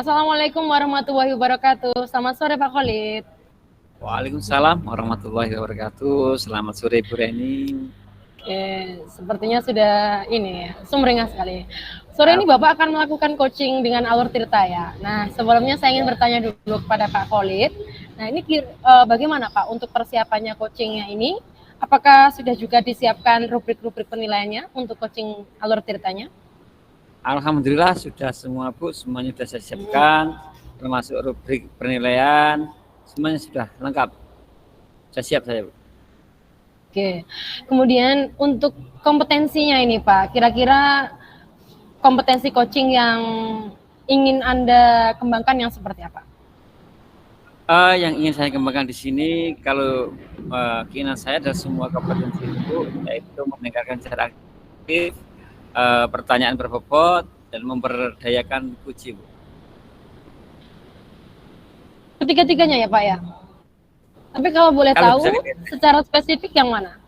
Assalamualaikum warahmatullahi wabarakatuh. Selamat sore Pak Khalid. Waalaikumsalam warahmatullahi wabarakatuh. Selamat sore Bu Reni. Oke, sepertinya sudah ini ya, sumringah sekali. Sore ini Bapak akan melakukan coaching dengan Alur Tirta ya. Nah, sebelumnya saya ingin bertanya dulu kepada Pak Khalid. Nah, ini bagaimana Pak untuk persiapannya coachingnya ini? Apakah sudah juga disiapkan rubrik-rubrik penilaiannya untuk coaching Alur Tirtanya? Alhamdulillah sudah semua Bu, semuanya sudah saya siapkan, termasuk rubrik penilaian, semuanya sudah lengkap. Sudah siap saya Bu. Oke, kemudian untuk kompetensinya ini Pak, kira-kira kompetensi coaching yang ingin Anda kembangkan yang seperti apa? Yang ingin saya kembangkan di sini, kalau keinginan saya adalah semua kompetensi itu, yaitu mendengarkan secara aktif, pertanyaan berbobot, dan memberdayakan puji Bu. Ketiga-tiganya ya Pak ya? Tapi kalau boleh Kalau tahu, secara spesifik yang mana?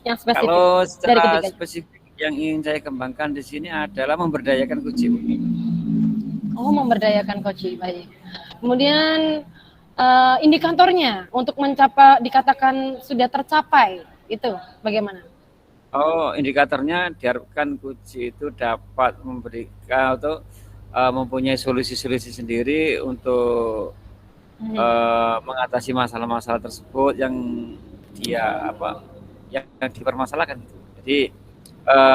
Yang spesifik Kalau dari secara ketiganya? spesifik yang ingin saya kembangkan di sini adalah memberdayakan kucing. Oh, memberdayakan coach, baik. Kemudian indikatornya untuk mencapai dikatakan sudah tercapai itu bagaimana? Oh, indikatornya diharapkan kucing itu dapat memberikan atau mempunyai solusi-solusi sendiri untuk mengatasi masalah-masalah tersebut yang dia yang dipermasalahkan. Jadi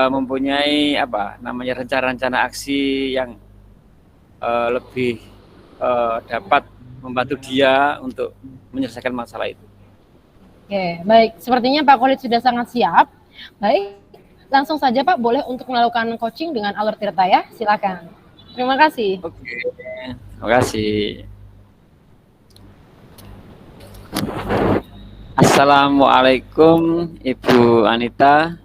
mempunyai namanya rencana-rencana aksi yang lebih dapat membantu dia untuk menyelesaikan masalah itu. Oke, baik. Sepertinya Pak Khalid sudah sangat siap. Baik, langsung saja Pak, boleh untuk melakukan coaching dengan Alur Tirta ya. Silakan. Terima kasih. Oke, terima kasih. Assalamualaikum Ibu Anita.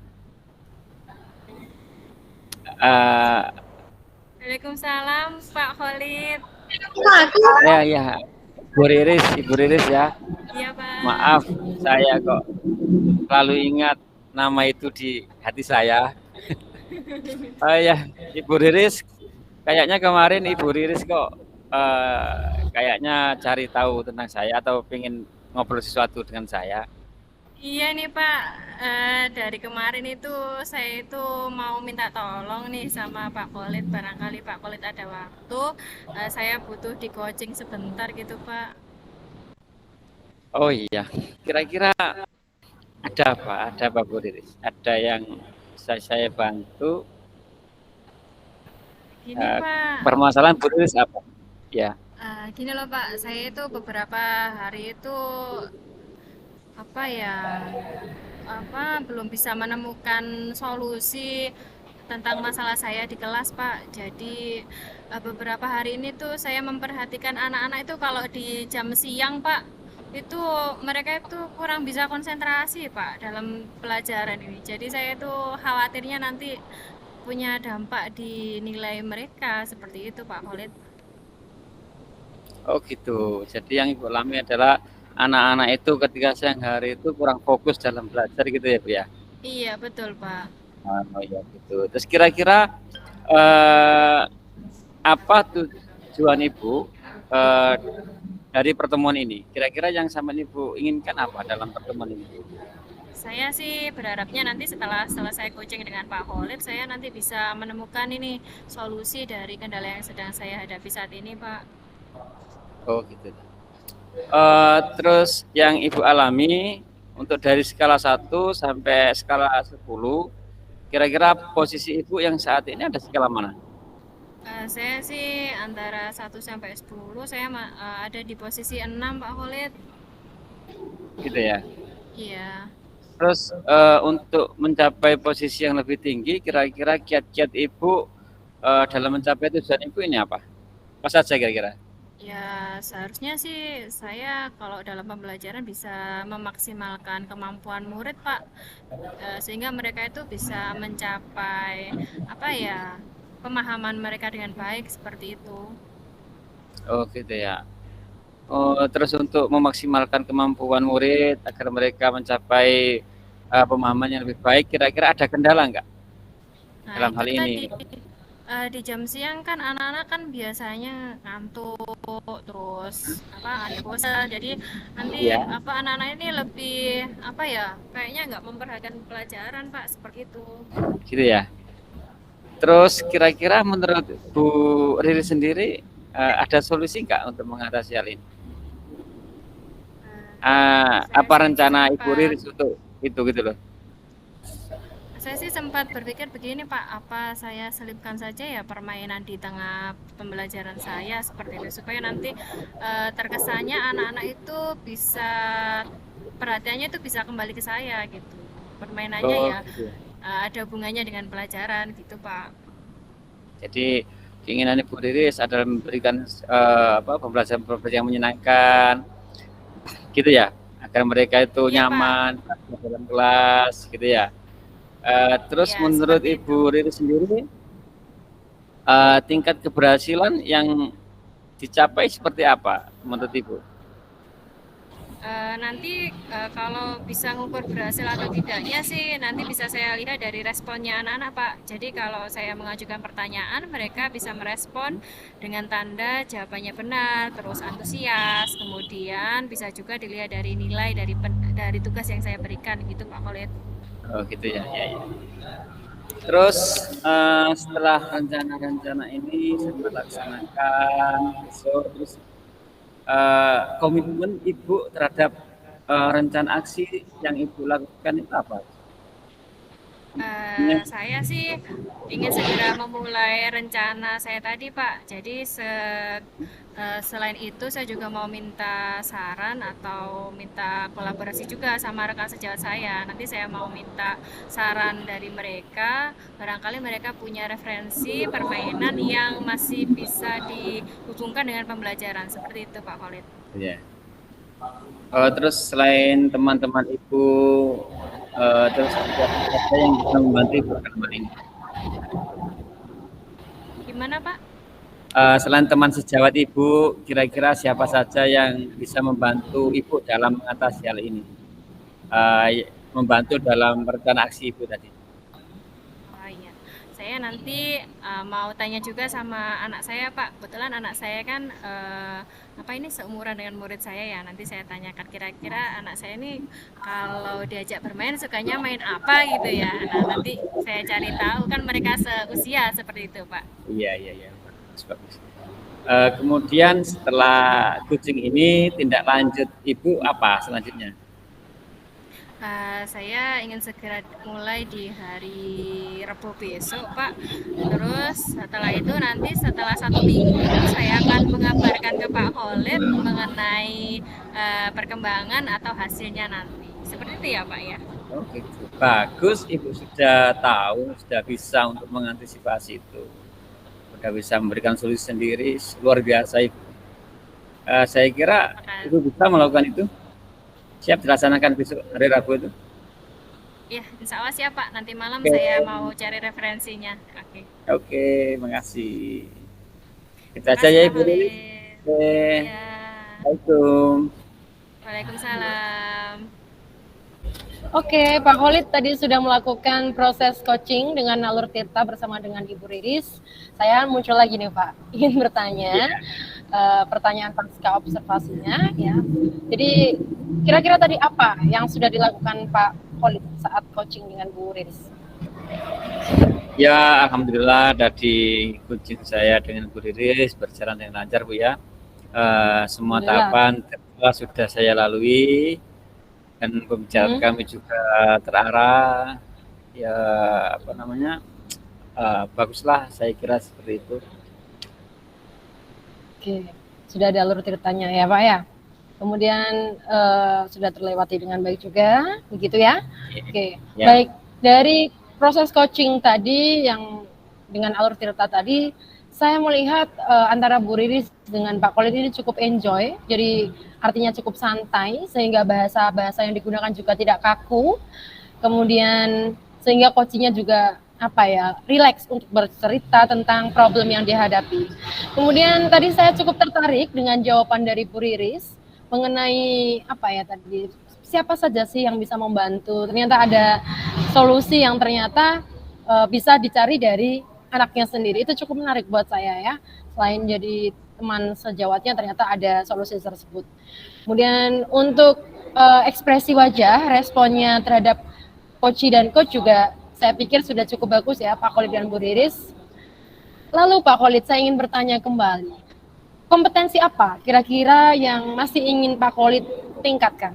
Waalaikumsalam Pak Khalid. Ya, Ibu Riris ya. Iya Pak. Maaf, saya kok selalu ingat nama itu di hati saya. Ya, Ibu Riris. Kayaknya kemarin Ibu Riris kok kayaknya cari tahu tentang saya atau pengen ngobrol sesuatu dengan saya. Iya nih Pak, dari kemarin itu saya itu mau minta tolong nih sama Pak Khalid. Barangkali Pak Khalid ada waktu, saya butuh di coaching sebentar gitu Pak. Oh iya, kira-kira ada apa Bu Riris? Ada yang bisa saya bantu? Gini Pak, Permasalahan Bu Riris apa? Ya. gini loh Pak, saya itu beberapa hari itu belum bisa menemukan solusi tentang masalah saya di kelas Pak. Jadi beberapa hari ini tuh saya memperhatikan anak-anak itu kalau di jam siang Pak, itu mereka itu kurang bisa konsentrasi Pak dalam pelajaran ini. Jadi saya tuh khawatirnya nanti punya dampak di nilai mereka seperti itu Pak Khalid. Oh gitu. Jadi yang Ibu alami adalah anak-anak itu ketika siang hari itu kurang fokus dalam belajar gitu ya Bu ya? Iya betul Pak. Oh ya gitu. Terus kira-kira apa tujuan Ibu dari pertemuan ini? Kira-kira yang sama Ibu inginkan apa dalam pertemuan ini? Saya sih berharapnya nanti setelah selesai coaching dengan Pak Khalid, saya nanti bisa menemukan ini solusi dari kendala yang sedang saya hadapi saat ini, Pak. Oh gitu. Terus yang Ibu alami untuk dari skala 1 sampai skala 10, kira-kira posisi Ibu yang saat ini ada skala mana? Saya sih antara 1 sampai 10, saya ada di posisi 6, Pak Khalid. Gitu ya. Iya. Terus untuk mencapai posisi yang lebih tinggi, kira-kira kiat-kiat Ibu dalam mencapai tujuan Ibu ini apa? Apa saja kira-kira? Ya, seharusnya sih saya kalau dalam pembelajaran bisa memaksimalkan kemampuan murid, Pak. Sehingga mereka itu bisa mencapai pemahaman mereka dengan baik seperti itu. Oh gitu ya. Oh, terus untuk memaksimalkan kemampuan murid agar mereka mencapai pemahaman yang lebih baik, kira-kira ada kendala nggak Nah, dalam itu hal ini? tadi di jam siang kan anak-anak kan biasanya ngantuk, terus ada bosan. Jadi nanti Ya, anak-anak ini lebih kayaknya nggak memperhatikan pelajaran Pak, seperti itu. gitu ya. Terus kira-kira menurut Bu Riri sendiri ada solusi nggak untuk mengatasi hal ini? Saya Apa sih rencana Ibu sempat Riri untuk itu gitu loh? Saya sih sempat berpikir begini Pak, apa saya selipkan saja ya permainan di tengah pembelajaran saya seperti itu, supaya nanti terkesannya anak-anak itu bisa perhatiannya itu bisa kembali ke saya gitu. Permainannya Oh, ya gitu ya. ada hubungannya dengan pelajaran gitu Pak. Jadi keinginan Ibu Riri adalah memberikan pembelajaran yang menyenangkan, gitu ya, agar mereka itu Iya Pak, nyaman dalam kelas, gitu ya. Terus ya menurut seperti itu. Ibu Riri sendiri, tingkat keberhasilan yang dicapai seperti apa menurut Ibu? Nanti kalau bisa ngukur berhasil atau tidaknya sih nanti bisa saya lihat dari responnya anak-anak Pak. Jadi kalau saya mengajukan pertanyaan, mereka bisa merespon dengan tanda jawabannya benar, terus antusias, kemudian bisa juga dilihat dari nilai dari tugas yang saya berikan gitu Pak Khalid. Oh, gitu ya, ya, ya. Terus setelah rencana-rencana ini saya laksanakan, terus komitmen Ibu terhadap rencana aksi yang Ibu lakukan itu apa? Saya sih ingin segera memulai rencana saya tadi, Pak. Jadi selain itu saya juga mau minta saran atau minta kolaborasi juga sama rekan sejawat saya. Nanti saya mau minta saran dari mereka. Barangkali mereka punya referensi permainan yang masih bisa dihubungkan dengan pembelajaran. Seperti itu, Pak Khalid. Ya. Terus selain teman-teman Ibu, terus siapa yang bisa membantu Ibu dalam hal ini? Gimana, Pak? Selain teman sejawat Ibu, kira-kira siapa saja yang bisa membantu Ibu dalam mengatasi hal ini? Membantu dalam rencana aksi Ibu tadi. Oh iya, saya nanti mau tanya juga sama anak saya Pak. Kebetulan anak saya kan ini seumuran dengan murid saya ya. Nanti saya tanyakan kira-kira anak saya ini kalau diajak bermain sukanya main apa gitu ya. Nah nanti saya cari tahu kan mereka seusia seperti itu Pak. Iya, iya, iya. Bagus, bagus. Kemudian setelah coaching ini, tindak lanjut Ibu apa selanjutnya? Saya ingin segera mulai di hari Rabu besok, Pak. Terus setelah itu nanti setelah 1 minggu saya akan mengabarkan ke Pak Khalid mengenai perkembangan atau hasilnya nanti. Seperti itu ya, Pak ya. Oh gitu. Bagus, Ibu sudah tahu, sudah bisa untuk mengantisipasi itu. Sudah bisa memberikan solusi sendiri, luar biasa Ibu. Saya kira Maka, Ibu bisa melakukan itu. Siap dilaksanakan besok hari Rabu itu. ya, insya Allah siap Pak. Nanti malam Oke, saya mau cari referensinya. Oke. oke, makasih. Kita Terima aja kasih ya Pak Ibu Lili. Khalid. Oke, Ya, Assalamualaikum. Waalaikumsalam. Oke, Pak Khalid tadi sudah melakukan proses coaching dengan Alur Tirta bersama dengan Ibu Riris. Saya muncul lagi nih Pak, ingin bertanya pertanyaan pasca observasinya ya. Jadi kira-kira tadi apa yang sudah dilakukan Pak Khalid saat coaching dengan Bu Riris? Ya, alhamdulillah dari coaching saya dengan Bu Riris berjalan dengan lancar Bu ya. Semua tahapan sudah saya lalui dan pembicaraan kami juga terarah. Ya, baguslah saya kira seperti itu. Oke, sudah ada alur ceritanya ya Pak ya. Kemudian sudah terlewati dengan baik juga, begitu ya? Oke, ya. Baik dari proses coaching tadi yang dengan alur cerita tadi, saya melihat antara Bu Riris dengan Pak Khalid ini cukup enjoy, jadi artinya cukup santai sehingga bahasa-bahasa yang digunakan juga tidak kaku. Kemudian sehingga coachingnya juga relax untuk bercerita tentang problem yang dihadapi. Kemudian tadi saya cukup tertarik dengan jawaban dari Bu Riris mengenai tadi siapa saja sih yang bisa membantu. Ternyata ada solusi yang ternyata bisa dicari dari anaknya sendiri. Itu cukup menarik buat saya ya. Selain jadi teman sejawatnya, ternyata ada solusi tersebut. Kemudian untuk ekspresi wajah, responnya terhadap coach dan coach juga saya pikir sudah cukup bagus ya Pak Khalid dan Bu Riris. Lalu Pak Khalid, saya ingin bertanya kembali. Kompetensi apa kira-kira yang masih ingin Pak Khalid tingkatkan?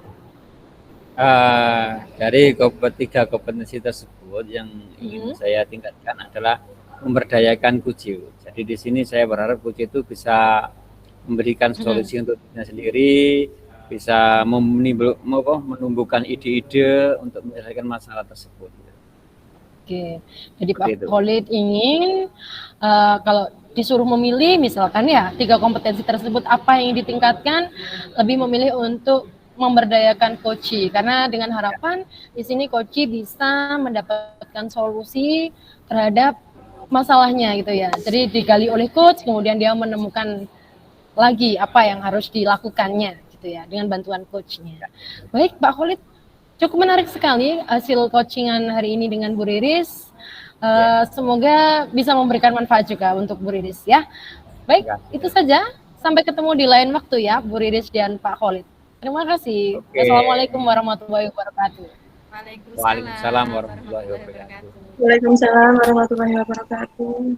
Dari tiga kompetensi tersebut yang ingin saya tingkatkan adalah memberdayakan coach. Jadi di sini saya berharap coach itu bisa memberikan solusi untuk dirinya sendiri, bisa menumbuhkan ide-ide untuk menyelesaikan masalah tersebut. Oke, jadi Pak Khalid ingin kalau disuruh memilih misalkan ya 3 kompetensi tersebut apa yang ditingkatkan, lebih memilih untuk memberdayakan coach karena dengan harapan di sini coach bisa mendapatkan solusi terhadap masalahnya gitu ya. Jadi digali oleh coach, kemudian dia menemukan lagi apa yang harus dilakukannya gitu ya dengan bantuan coachnya. Baik Pak Khalid, cukup menarik sekali hasil coachingan hari ini dengan Bu Riris. Semoga bisa memberikan manfaat juga untuk Bu Riris ya. Baik, itu saja. Sampai ketemu di lain waktu ya Bu Riris dan Pak Khalid. Terima kasih. Assalamualaikum warahmatullahi wabarakatuh. Waalaikumsalam warahmatullahi wabarakatuh. Waalaikumsalam warahmatullahi wabarakatuh.